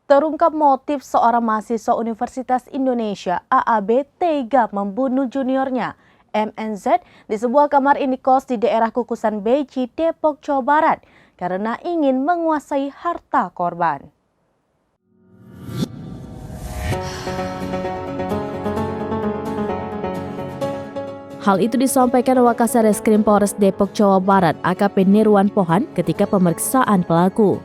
Terungkap motif seorang mahasiswa Universitas Indonesia AAB tega membunuh juniornya MNZ di sebuah kamar indekos di daerah Kukusan Beji, Depok, Jawa Barat karena ingin menguasai harta korban. Hal itu disampaikan Wakasar Reskrim Polres Depok, Jawa Barat AKP Nirwan Pohan ketika pemeriksaan pelaku.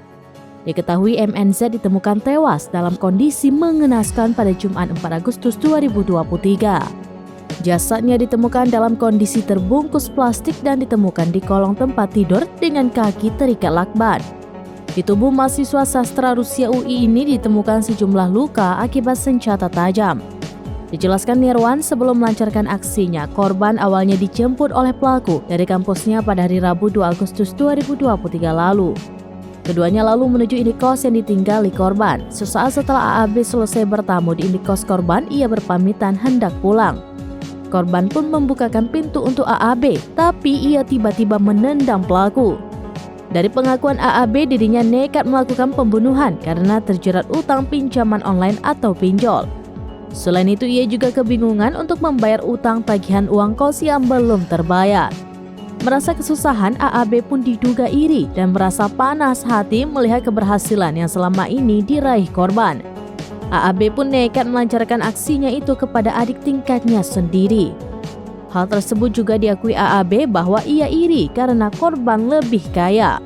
Diketahui MNZ ditemukan tewas dalam kondisi mengenaskan pada Jumat 4 Agustus 2023. Jasadnya ditemukan dalam kondisi terbungkus plastik dan ditemukan di kolong tempat tidur dengan kaki terikat lakban. Di tubuh mahasiswa sastra Rusia UI ini ditemukan sejumlah luka akibat senjata tajam. Dijelaskan Nirwan, sebelum melancarkan aksinya, korban awalnya dijemput oleh pelaku dari kampusnya pada hari Rabu 2 Agustus 2023 lalu. Keduanya lalu menuju indekos yang ditinggali korban. Sesaat setelah AAB selesai bertamu di indekos korban, ia berpamitan hendak pulang. Korban pun membukakan pintu untuk AAB, tapi ia tiba-tiba menendang pelaku. Dari pengakuan AAB, dirinya nekat melakukan pembunuhan karena terjerat utang pinjaman online atau pinjol. Selain itu, ia juga kebingungan untuk membayar utang tagihan uang kos yang belum terbayar. Merasa kesusahan, AAB pun diduga iri dan merasa panas hati melihat keberhasilan yang selama ini diraih korban. AAB pun nekat melancarkan aksinya itu kepada adik tingkatnya sendiri. Hal tersebut juga diakui AAB bahwa ia iri karena korban lebih kaya.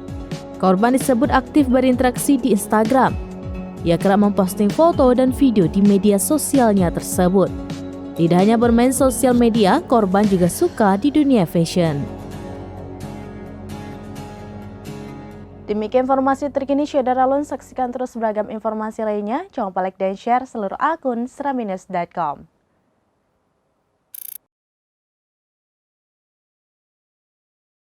Korban disebut aktif berinteraksi di Instagram. Ia kerap memposting foto dan video di media sosialnya tersebut. Tidak hanya bermain sosial media, korban juga suka di dunia fashion. Demikian informasi terkini Syedara Alun, saksikan terus beragam informasi lainnya. Jangan lupa like dan share seluruh akun seraminus.com.